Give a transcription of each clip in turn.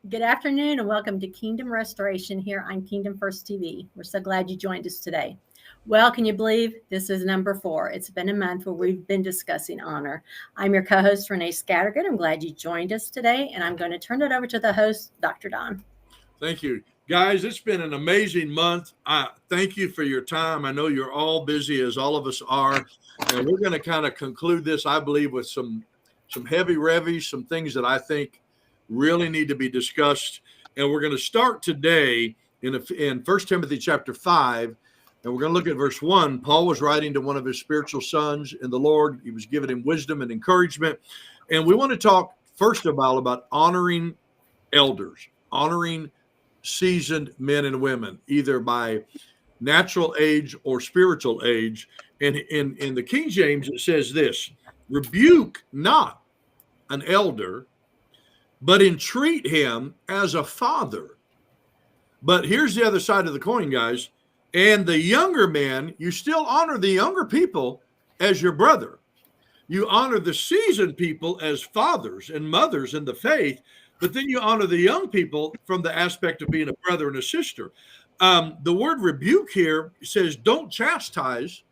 Good afternoon and welcome to Kingdom Restoration here on Kingdom First TV. We're so glad you joined us today. Well, can you believe this is number 4? It's been a month where we've been discussing honor. I'm your co-host, Renee Scattergood. I'm glad you joined us today, and I'm going to turn it over to the host, Dr. Don. Thank you. Guys, it's been an amazing month. Thank you for your time. I know you're all busy, as all of us are, and we're going to kind of conclude this, I believe, with some heavy revies, some things that I think really need to be discussed. And we're going to start today in 1 Timothy chapter 5, and we're going to look at verse 1. Paul was writing to one of his spiritual sons in the Lord. He was giving him wisdom and encouragement. And we want to talk first of all about honoring elders, honoring seasoned men and women, either by natural age or spiritual age. And in the King James, it says this: rebuke not an elder, but entreat him as a father. But here's the other side of the coin, guys. And the younger men, you still honor the younger people as your brother. You honor the seasoned people as fathers and mothers in the faith, but then you honor the young people from the aspect of being a brother and a sister. The word rebuke here says don't chastise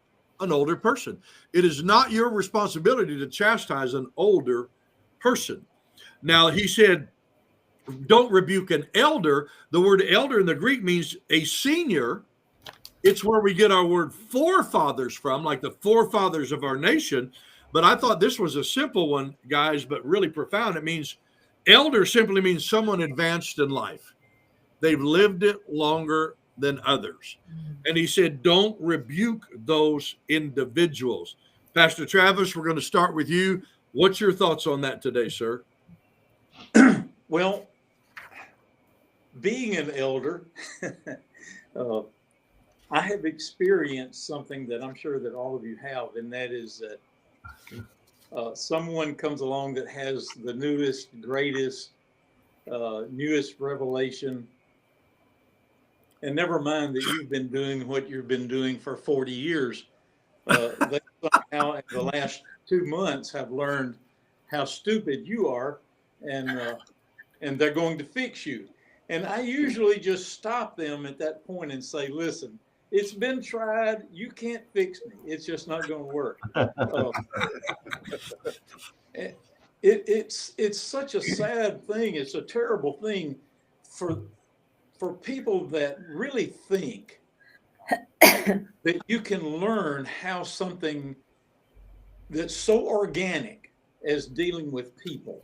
an older person. It is not your responsibility to chastise an older person. Now, he said, don't rebuke an elder. The word elder in the Greek means a senior. It's where we get our word forefathers from, like the forefathers of our nation. But I thought this was a simple one, guys, but really profound. It means elder simply means someone advanced in life. They've lived it longer than others. And he said, don't rebuke those individuals. Pastor Travis, we're going to start with you. What's your thoughts on that today, sir? Well, being an elder, I have experienced something that I'm sure that all of you have, and that is that someone comes along that has the newest, greatest, newest revelation. And never mind that you've been doing what you've been doing for 40 years. They somehow in the last 2 months have learned how stupid you are, and they're going to fix you. And I usually just stop them at that point and say, listen, it's been tried. You can't fix me. It's just not going to work. It's such a sad thing. It's a terrible thing for people that really think that you can learn how something that's so organic as dealing with people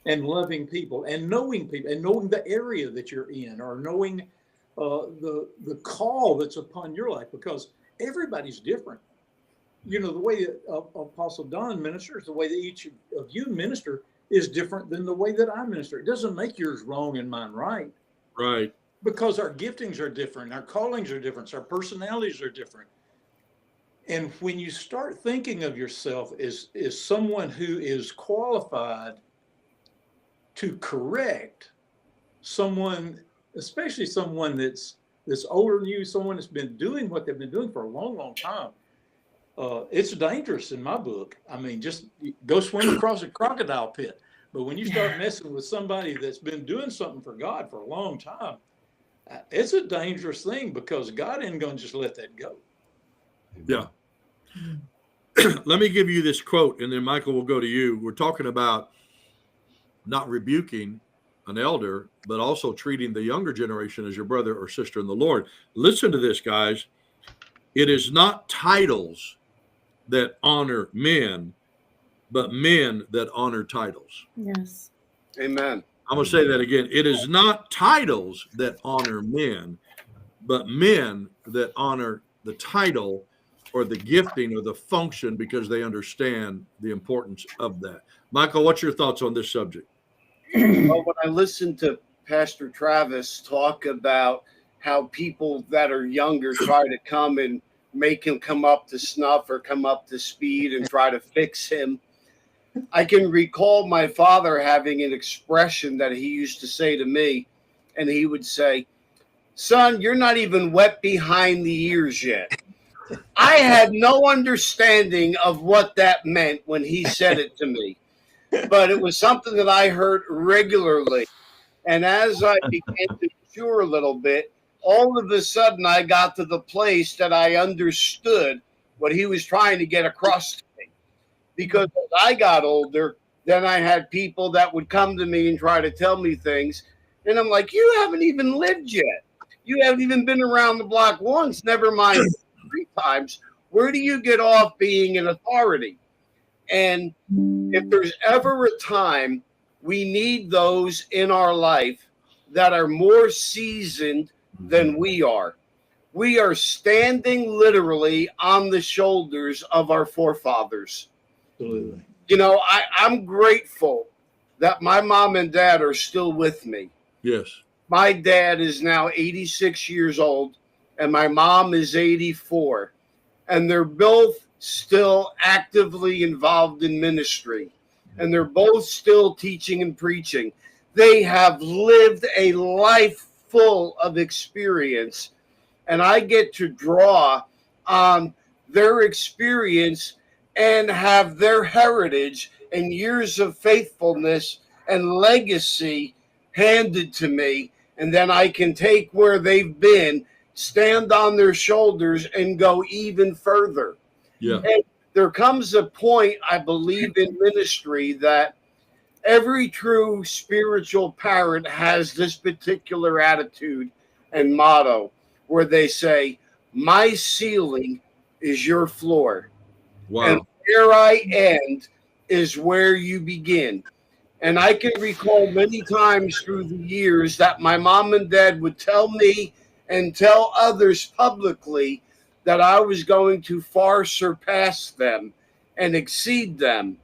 and loving people and knowing the area that you're in, or knowing the call that's upon your life, because everybody's different. You know, the way that Apostle Don ministers, the way that each of you minister is different than the way that I minister. It doesn't make yours wrong and mine right. Right. Because our giftings are different, our callings are different, our personalities are different. And when you start thinking of yourself as someone who is qualified to correct someone, especially someone that's older than you, someone that's been doing what they've been doing for a long, long time, it's dangerous in my book. I mean, just go swim across a crocodile pit. But when you start messing with somebody that's been doing something for God for a long time, it's a dangerous thing, because God ain't going to just let that go. Yeah. Let me give you this quote, and then Michael will go to you. We're talking about not rebuking an elder, but also treating the younger generation as your brother or sister in the Lord. Listen to this, guys. It is not titles that honor men, but men that honor titles. Yes. Amen. I'm going to say that again. It is not titles that honor men, but men that honor the title or the gifting or the function, because they understand the importance of that. Michael, what's your thoughts on this subject? Well, when I listened to Pastor Travis talk about how people that are younger try to come and make him come up to snuff or come up to speed and try to fix him, I can recall my father having an expression that he used to say to me, and he would say, "Son, you're not even wet behind the ears yet." I had no understanding of what that meant when he said it to me, but it was something that I heard regularly. And as I began to mature a little bit, all of a sudden I got to the place that I understood what he was trying to get across to me. Because as I got older, then I had people that would come to me and try to tell me things. And I'm like, you haven't even lived yet. You haven't even been around the block once, never mind 3 times. Where do you get off being an authority? And if there's ever a time we need those in our life that are more seasoned than we are standing literally on the shoulders of our forefathers. Absolutely. You know, I'm grateful that my mom and dad are still with me. Yes. My dad is now 86 years old and my mom is 84. And they're both still actively involved in ministry. And they're both still teaching and preaching. They have lived a life full of experience. And I get to draw on their experience and have their heritage and years of faithfulness and legacy handed to me. And then I can take where they've been, stand on their shoulders, and go even further. Yeah. And there comes a point, I believe, in ministry that every true spiritual parent has this particular attitude and motto where they say, my ceiling is your floor. Wow. And where I end is where you begin. And I can recall many times through the years that my mom and dad would tell me and tell others publicly that I was going to far surpass them and exceed them.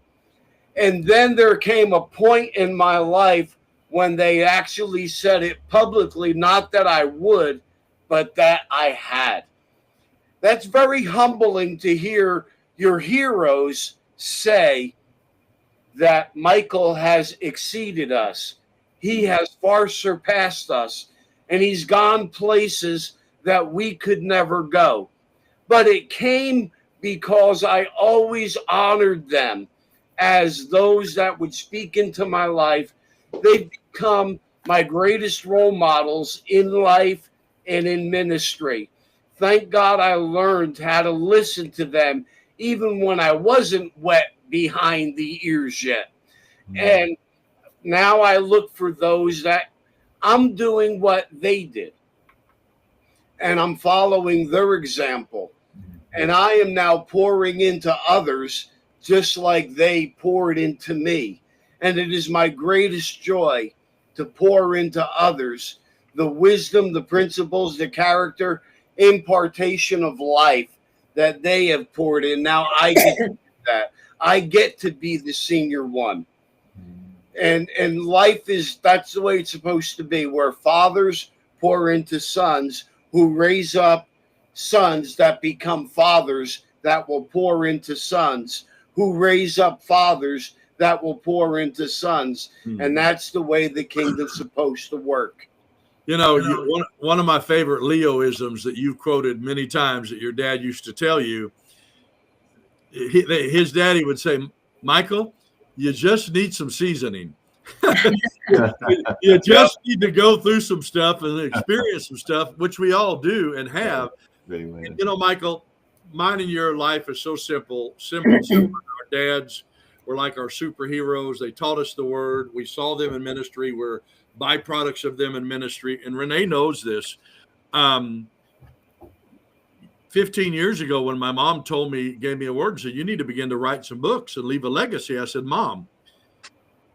And then there came a point in my life when they actually said it publicly, not that I would, but that I had. That's very humbling to hear your heroes say that Michael has exceeded us. He has far surpassed us, and he's gone places that we could never go. But it came because I always honored them as those that would speak into my life. They've become my greatest role models in life and in ministry. Thank God I learned how to listen to them even when I wasn't wet behind the ears yet. And now I look for those that I'm doing what they did. And I'm following their example. And I am now pouring into others just like they poured into me. And it is my greatest joy to pour into others the wisdom, the principles, the character, impartation of life that they have poured in. Now I get to do that. I get to be the senior one. And life is, that's the way it's supposed to be, where fathers pour into sons who raise up sons that become fathers that will pour into sons who raise up fathers that will pour into sons. And that's the way the kingdom's supposed to work. You know, one of my favorite Leo-isms that you've quoted many times that your dad used to tell you, his daddy would say, Michael, you just need some seasoning. You just need to go through some stuff and experience some stuff, which we all do and have. And, you know, Michael, mine and your life is so simple. Our dads were like our superheroes. They taught us the word. We saw them in ministry. We're byproducts of them in ministry. And Renee knows this. 15 years ago, when my mom gave me a word and said, you need to begin to write some books and leave a legacy. I said, Mom,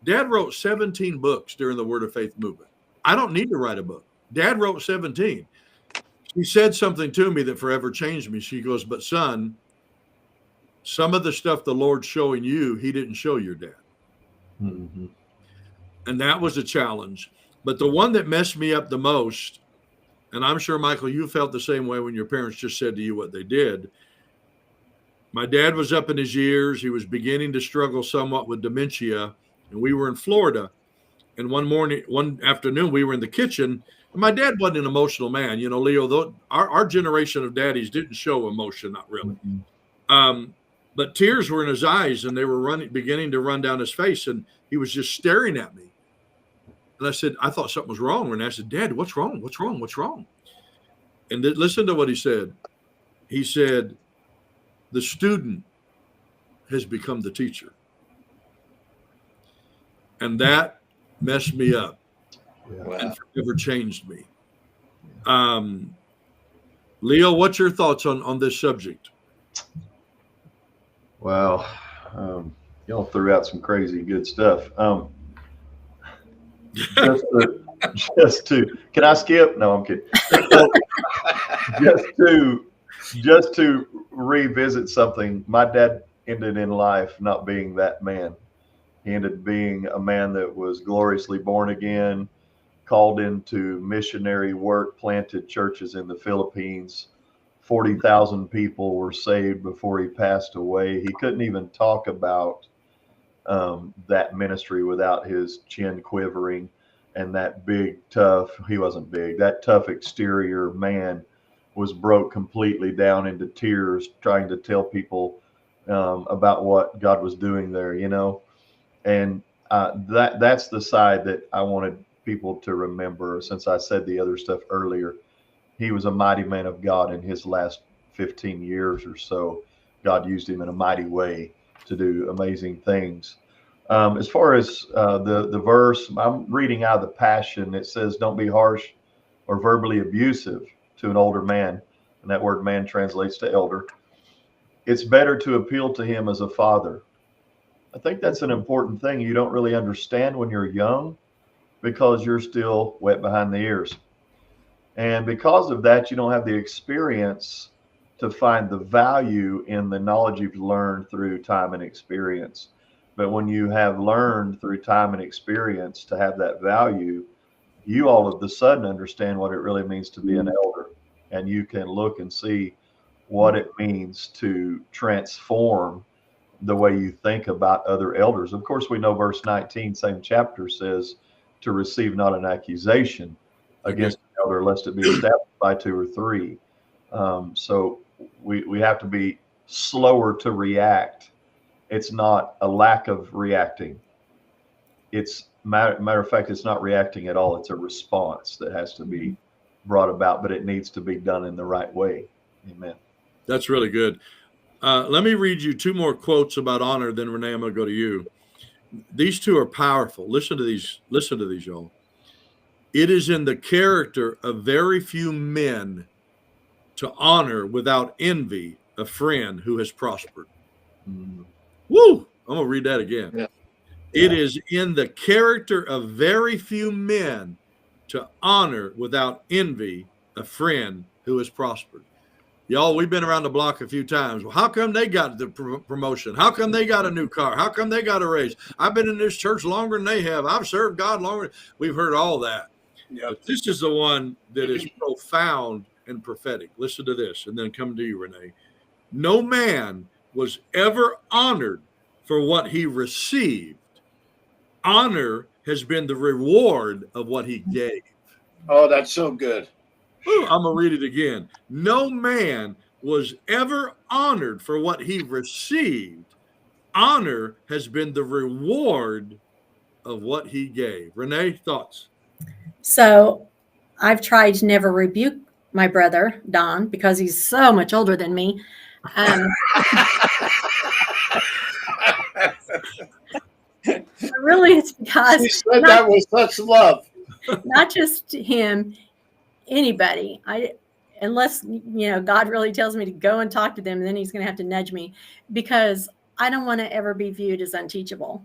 Dad wrote 17 books during the Word of Faith movement. I don't need to write a book. Dad wrote 17. She said something to me that forever changed me. She goes, but son, some of the stuff the Lord's showing you, he didn't show your dad. Mm-hmm. And that was a challenge. But the one that messed me up the most, and I'm sure, Michael, you felt the same way when your parents just said to you what they did. My dad was up in his years. He was beginning to struggle somewhat with dementia. And we were in Florida. And one afternoon, we were in the kitchen. And my dad wasn't an emotional man. You know, Leo, though, our generation of daddies didn't show emotion, not really. Mm-hmm. But tears were in his eyes, and they were beginning to run down his face. And he was just staring at me. And I said, I thought something was wrong. Renee, I said, Dad, what's wrong? What's wrong? What's wrong? And listen to what he said. He said, the student has become the teacher. And that messed me up and forever changed me. Leo, what's your thoughts on this subject? Well, y'all threw out some crazy good stuff. Just to, can I skip? No, I'm kidding. just to revisit something. My dad ended in life not being that man. He ended up being a man that was gloriously born again, called into missionary work, planted churches in the Philippines. 40,000 people were saved before he passed away. He couldn't even talk about that ministry without his chin quivering, and that big, tough, he wasn't big, that tough exterior man was broke completely down into tears trying to tell people about what God was doing there, you know. And that's the side that I wanted people to remember, since I said the other stuff earlier. He was a mighty man of God in his last 15 years or so. God used him in a mighty way to do amazing things. As far as the verse, I'm reading out of the Passion. It says, don't be harsh or verbally abusive to an older man. And that word man translates to elder. It's better to appeal to him as a father. I think that's an important thing you don't really understand when you're young, because you're still wet behind the ears. And because of that, you don't have the experience to find the value in the knowledge you've learned through time and experience. But when you have learned through time and experience to have that value, you all of a sudden understand what it really means to be an elder. And you can look and see what it means to transform the way you think about other elders. Of course, we know verse 19, same chapter, says to receive not an accusation against an elder, lest it be established by two or three. So we have to be slower to react. It's not a lack of reacting. It's matter of fact, it's not reacting at all. It's a response that has to be brought about, but it needs to be done in the right way. Amen. That's really good. Let me read you two more quotes about honor, then Renee, I'm going to go to you. These two are powerful. Listen to these, y'all. It is in the character of very few men to honor without envy a friend who has prospered. Woo! I'm going to read that again. Yeah. It is in the character of very few men to honor without envy a friend who has prospered. Y'all, we've been around the block a few times. Well, how come they got the promotion? How come they got a new car? How come they got a raise? I've been in this church longer than they have. I've served God longer. We've heard all that. Yep. But this is the one that is profound and prophetic. Listen to this, and then come to you, Renee. No man was ever honored for what he received. Honor has been the reward of what he gave. Oh, that's so good. Ooh, I'm going to read it again. No man was ever honored for what he received. Honor has been the reward of what he gave. Renee, thoughts? So I've tried to never rebuke my brother, Don, because he's so much older than me. Really, it's because she said that with such love. Not just him, anybody. Unless God really tells me to go and talk to them, and then he's going to have to nudge me, because I don't want to ever be viewed as unteachable,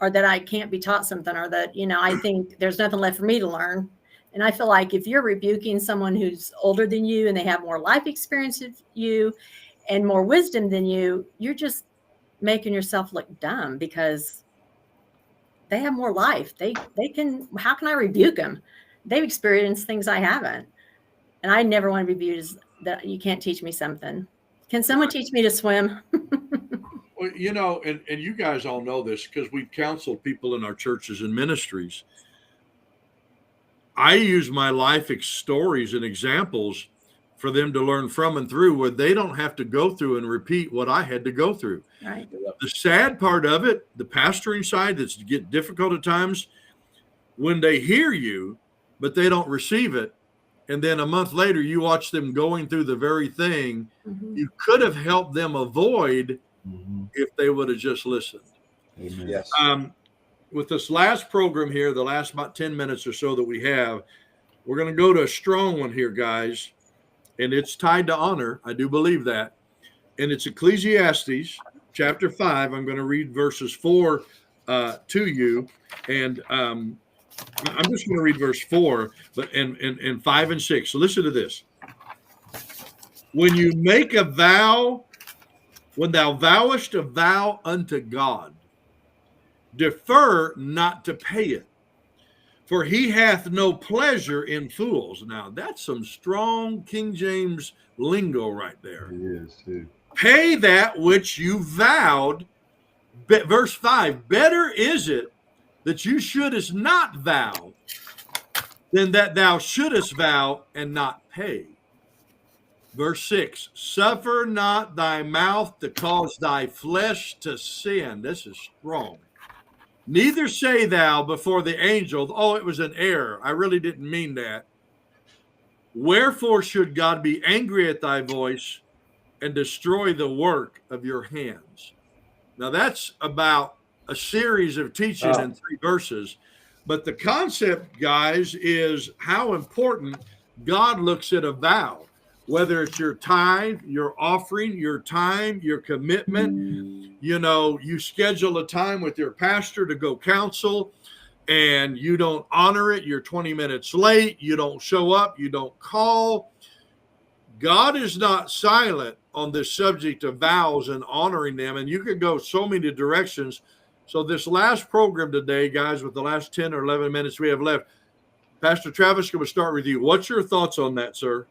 or that I can't be taught something, or that I think there's nothing left for me to learn. And I feel like if you're rebuking someone who's older than you and they have more life experience than you and more wisdom than you, you're just making yourself look dumb, because they have more life. They can. How can I rebuke them? They've experienced things I haven't. And I never want to be viewed as that you can't teach me something. Can someone teach me to swim? Well, and you guys all know this because we've counseled people in our churches and ministries. I use my life stories and examples for them to learn from and through, where they don't have to go through and repeat what I had to go through. Right. The sad part of it, the pastoring side, that's get difficult at times. when they hear you, but they don't receive it. And then a month later, you watch them going through the very thing you could have helped them avoid if they would have just listened. Amen. Yes. With this last program here, the last about 10 minutes or so that we have, we're going to go to a strong one here, guys. And it's tied to honor. I do believe that. And it's Ecclesiastes chapter 5. I'm going to read verses 4 to you. And I'm just going to read verse 4, but and 5 and 6. So listen to this. When you make a vow, when thou vowest a vow unto God, defer not to pay it, for he hath no pleasure in fools. Now, that's some strong King James lingo right there. It is, too. Pay that which you vowed. Verse 5, better is it that you shouldest not vow than that thou shouldest vow and not pay. Verse 6, suffer not thy mouth to cause thy flesh to sin. This is strong. Neither say thou before the angel, oh, it was an error. I really didn't mean that. Wherefore should God be angry at thy voice and destroy the work of your hands? Now that's about a series of teaching in 3 verses. But the concept, guys, is how important God looks at a vow. Whether it's your tithe, your offering, your time, your commitment, you know, you schedule a time with your pastor to go counsel and you don't honor it, you're 20 minutes late, you don't show up, you don't call. God is not silent on this subject of vows and honoring them, and you could go so many directions. So this last program today, guys, with the last 10 or 11 minutes we have left, Pastor Travis, going to start with you. What's your thoughts on that, sir?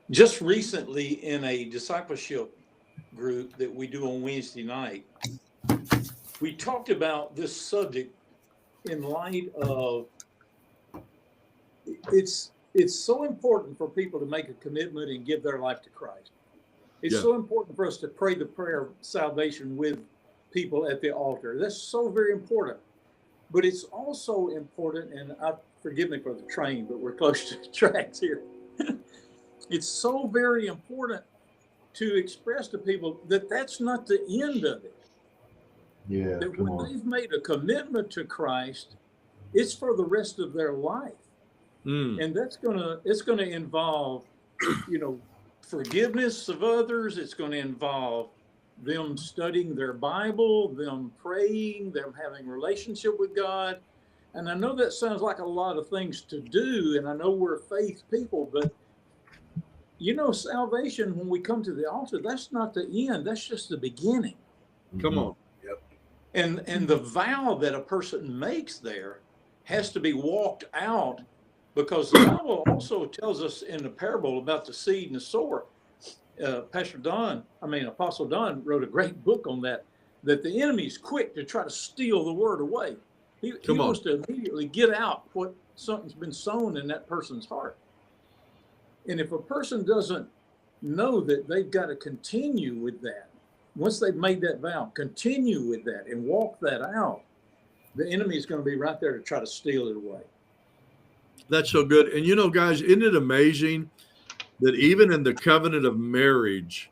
Just recently in a discipleship group that we do on Wednesday night, we talked about this subject in light of it's so important for people to make a commitment and give their life to Christ. It's so important for us to pray the prayer of salvation with people at the altar. That's so very important. But it's also important, and forgive me for the train, but we're close to the tracks here. It's so very important to express to people that that's not the end of it. Yeah. That when they've made a commitment to Christ, it's for the rest of their life. And it's gonna involve, you know, forgiveness of others. It's going to involve them studying their Bible, them praying, them having a relationship with God. And I know that sounds like a lot of things to do, and I know we're faith people, but you know, salvation, when we come to the altar, that's not the end. That's just the beginning. Come on. Yep. And the vow that a person makes there has to be walked out, because the Bible also tells us in the parable about the seed and the sower. Apostle Don wrote a great book on that the enemy's quick to try to steal the word away. He wants to immediately get out what something's been sown in that person's heart. And if a person doesn't know that they've got to continue with that, once they've made that vow, continue with that and walk that out, the enemy is going to be right there to try to steal it away. That's so good. And you know, guys, isn't it amazing that even in the covenant of marriage,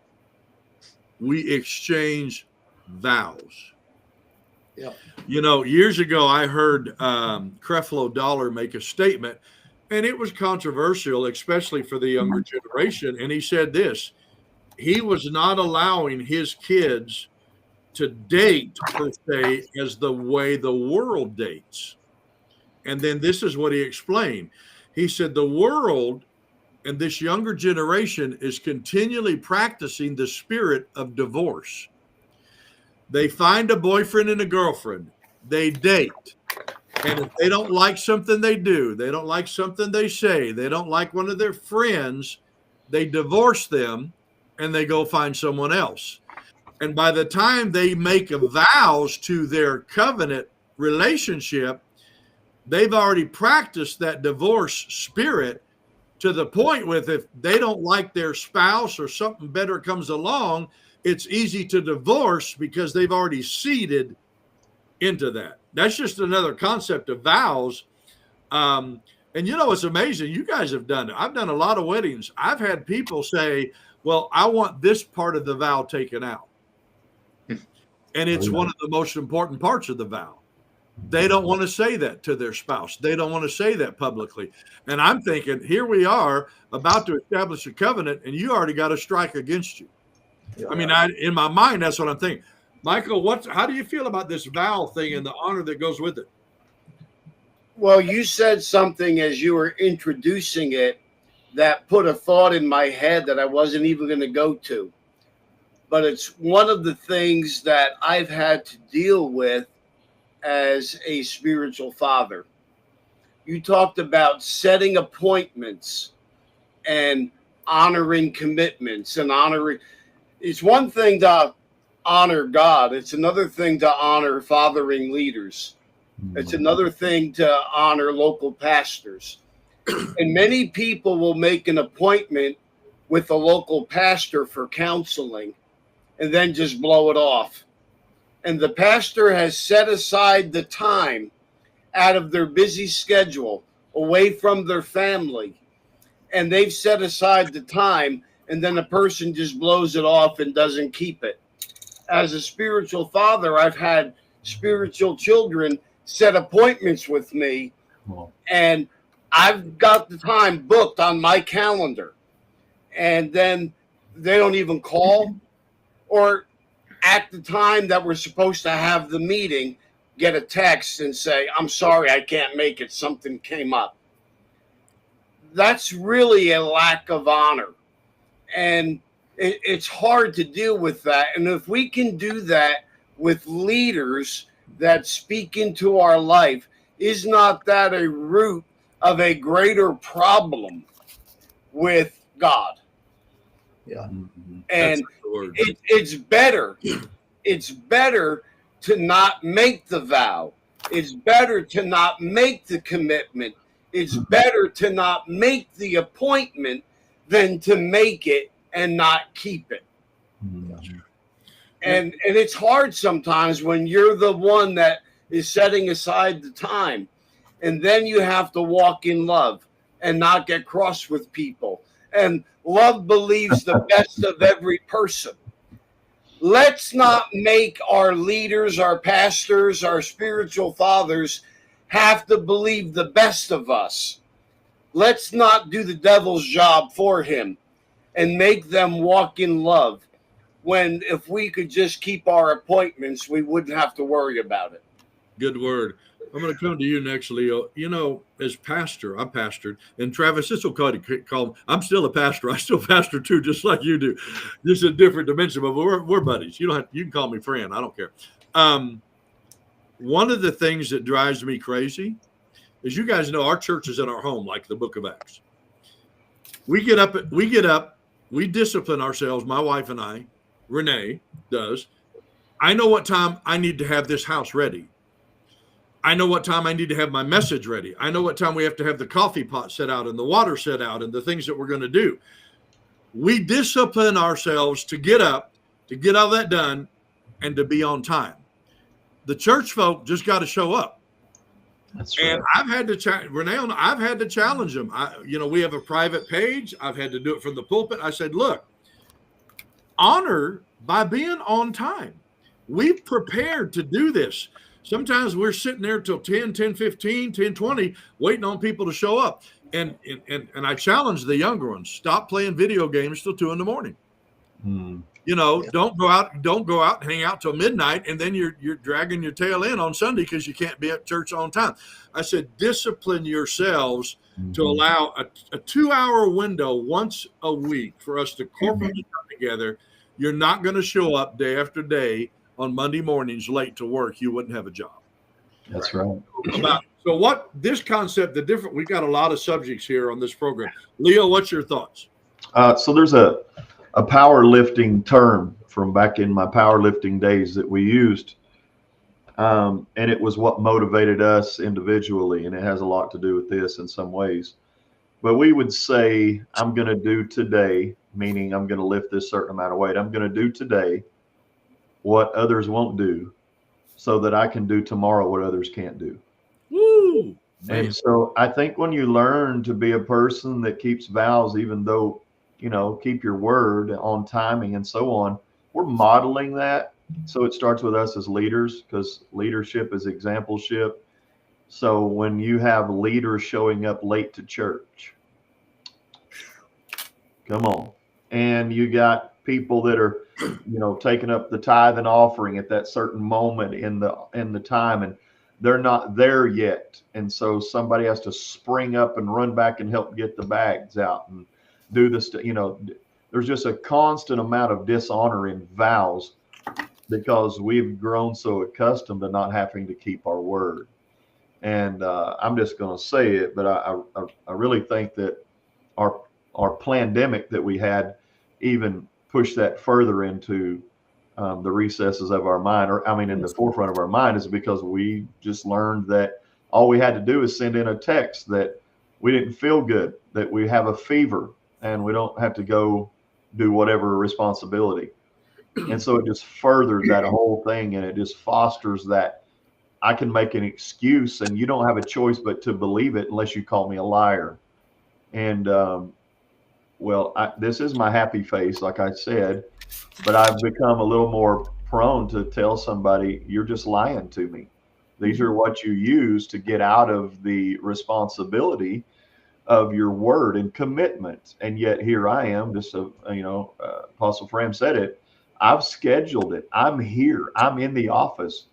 we exchange vows? Yeah. You know, years ago, I heard Creflo Dollar make a statement, and it was controversial, especially for the younger generation. And he said this: he was not allowing his kids to date, per se, as the way the world dates. And then this is what he explained. He said the world and this younger generation is continually practicing the spirit of divorce. They find a boyfriend and a girlfriend. They date. And if they don't like something they do, they don't like something they say, they don't like one of their friends, they divorce them and they go find someone else. And by the time they make vows to their covenant relationship, they've already practiced that divorce spirit to the point with if they don't like their spouse or something better comes along, it's easy to divorce because they've already seeded into that. That's just another concept of vows. And it's amazing. You guys have done it. I've done a lot of weddings. I've had people say, well, I want this part of the vow taken out. And it's one of the most important parts of the vow. They don't want to say that to their spouse. They don't want to say that publicly. And I'm thinking, here we are about to establish a covenant, and you already got a strike against you. Yeah. I mean, in my mind, that's what I'm thinking. Michael, how do you feel about this vow thing and the honor that goes with it? Well, you said something as you were introducing it that put a thought in my head that I wasn't even going to go to. But it's one of the things that I've had to deal with as a spiritual father. You talked about setting appointments and honoring commitments and honoring. It's one thing to honor God. It's another thing to honor fathering leaders. It's another thing to honor local pastors. And many people will make an appointment with a local pastor for counseling and then just blow it off. And the pastor has set aside the time out of their busy schedule, away from their family, and they've set aside the time, and then the person just blows it off and doesn't keep it. As a spiritual father, I've had spiritual children set appointments with me, and I've got the time booked on my calendar, and then they don't even call, or at the time that we're supposed to have the meeting, get a text and say, I'm sorry, I can't make it. Something came up. That's really a lack of honor. And it's hard to deal with that. And if we can do that with leaders that speak into our life, is not that a root of a greater problem with God? Yeah. And it's better. It's better to not make the vow. It's better to not make the commitment. It's better to not make the appointment than to make it and not keep it. And it's hard sometimes when you're the one that is setting aside the time, and then you have to walk in love and not get cross with people. And love believes the best of every person. Let's not make our leaders, our pastors, our spiritual fathers have to believe the best of us. Let's not do the devil's job for him and make them walk in love, when if we could just keep our appointments, we wouldn't have to worry about it. Good word. I'm going to come to you next, Leo. You know, as pastor, I pastored, and Travis, this will call him. I'm still a pastor. I still pastor too, just like you do. Just a different dimension, but we're buddies. You can call me friend. I don't care. One of the things that drives me crazy is, you guys know, our church is in our home, like the Book of Acts. We get up, we discipline ourselves. My wife and I, Renee does. I know what time I need to have this house ready. I know what time I need to have my message ready. I know what time we have to have the coffee pot set out and the water set out and the things that we're going to do. We discipline ourselves to get up, to get all that done, and to be on time. The church folk just got to show up. That's right. And I've had to Renee, I've had to challenge them. We have a private page. I've had to do it from the pulpit. I said, look, honor by being on time. We've prepared to do this. Sometimes we're sitting there till 10, 10:15, 10:20, waiting on people to show up. And I challenge the younger ones, stop playing video games till 2 a.m. Don't go out and hang out till midnight, and then you're dragging your tail in on Sunday because you can't be at church on time. I said, discipline yourselves to allow a 2-hour window once a week for us to corporately come together. You're not going to show up day after day on Monday mornings late to work. You wouldn't have a job. That's right. So what this concept, we've got a lot of subjects here on this program. Leo, what's your thoughts? So there's a powerlifting term from back in my powerlifting days that we used. And it was what motivated us individually. And it has a lot to do with this in some ways. But we would say, I'm going to do today, meaning I'm going to lift this certain amount of weight. I'm going to do today what others won't do so that I can do tomorrow what others can't do. Woo! Man. And so I think when you learn to be a person that keeps vows, even though, keep your word on timing and so on, we're modeling that. So it starts with us as leaders, because leadership is exampleship. So when you have leaders showing up late to church, come on, and you got people that are, taking up the tithe and offering at that certain moment in the time, and they're not there yet, and so somebody has to spring up and run back and help get the bags out and do this. There's just a constant amount of dishonor in vows because we've grown so accustomed to not having to keep our word. And I'm just going to say it, but I really think that our pandemic that we had even pushed that further into the recesses of our mind, in the forefront of our mind, is because we just learned that all we had to do is send in a text that we didn't feel good, that we have a fever, and we don't have to go do whatever responsibility. And so it just furthers that whole thing, and it just fosters that I can make an excuse and you don't have a choice but to believe it unless you call me a liar. And this is my happy face, like I said, but I've become a little more prone to tell somebody, you're just lying to me. These are what you use to get out of the responsibility of your word and commitment. And yet here I am, Apostle Fram said it, I've scheduled it. I'm here. I'm in the office.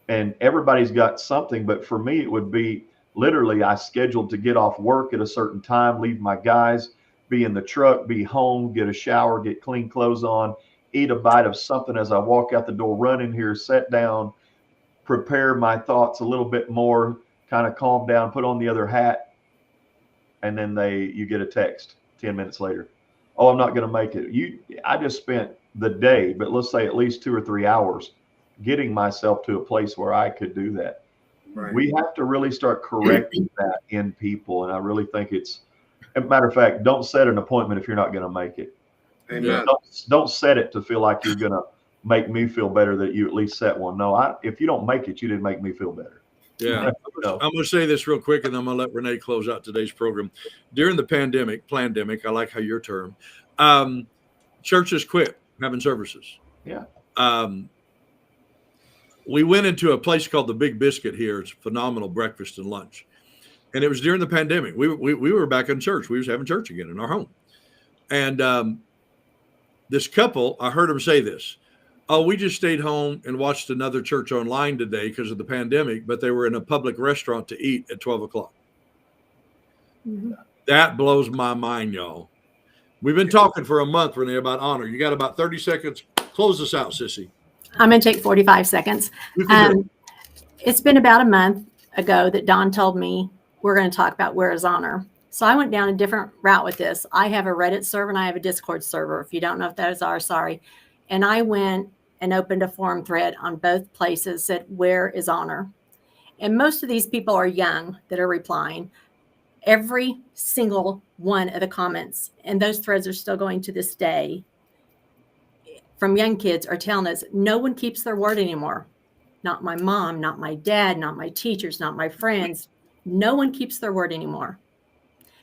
And everybody's got something. But for me, it would be literally I scheduled to get off work at a certain time, leave my guys, be in the truck, be home, get a shower, get clean clothes on, eat a bite of something as I walk out the door, run in here, sit down, prepare my thoughts a little bit more, kind of calm down, put on the other hat. And then you get a text 10 minutes later. Oh, I'm not going to make it. I just spent the day, but let's say at least 2 or 3 hours getting myself to a place where I could do that. Right. We have to really start correcting that in people. And I really think as a matter of fact, don't set an appointment if you're not going to make it. Amen. Don't set it to feel like you're going to make me feel better that you at least set one. No, if you don't make it, you didn't make me feel better. Yeah. I'm going to say this real quick, and then I'm going to let Renee close out today's program. During the pandemic, I like how your term, churches quit having services. Yeah. We went into a place called the Big Biscuit here. It's a phenomenal breakfast and lunch. And it was during the pandemic. We were back in church. We was having church again in our home. And this couple, I heard them say this. Oh, we just stayed home and watched another church online today because of the pandemic, but they were in a public restaurant to eat at 12 o'clock. Mm-hmm. That blows my mind, y'all. We've been talking for a month, Renee, about honor. You got about 30 seconds. Close us out, sissy. I'm going to take 45 seconds. It's been about a month ago that Don told me we're going to talk about where is honor. So I went down a different route with this. I have a Reddit server and I have a Discord server. If you don't know if those are, sorry. And I went and opened a forum thread on both places, said, where is honor? And most of these people are young that are replying. Every single one of the comments, and those threads are still going to this day, from young kids are telling us no one keeps their word anymore. Not my mom, not my dad, not my teachers, not my friends. No one keeps their word anymore.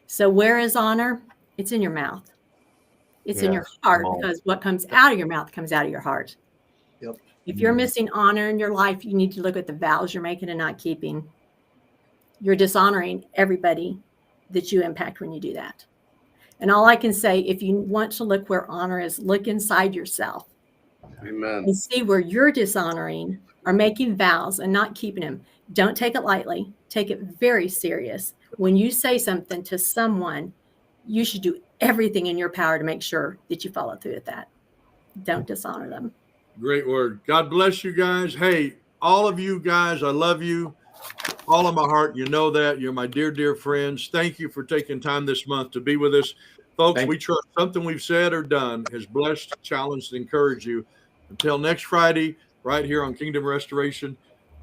So where is honor? It's in your mouth. It's in your heart, because what comes out of your mouth comes out of your heart. Yep. If you're missing honor in your life, you need to look at the vows you're making and not keeping. You're dishonoring everybody that you impact when you do that. And all I can say, if you want to look where honor is, look inside yourself. Amen. And see where you're dishonoring or making vows and not keeping them. Don't take it lightly. Take it very serious. When you say something to someone, you should do everything in your power to make sure that you follow through with that. Don't dishonor them. Great word. God bless you guys. Hey, all of you guys, I love you. All of my heart. You know that. You're my dear, dear friends. Thank you for taking time this month to be with us. Folks, we trust something we've said or done has blessed, challenged, and encouraged you. Until next Friday, right here on Kingdom Restoration,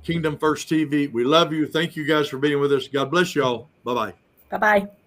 Kingdom First TV. We love you. Thank you guys for being with us. God bless y'all. Bye-bye. Bye-bye.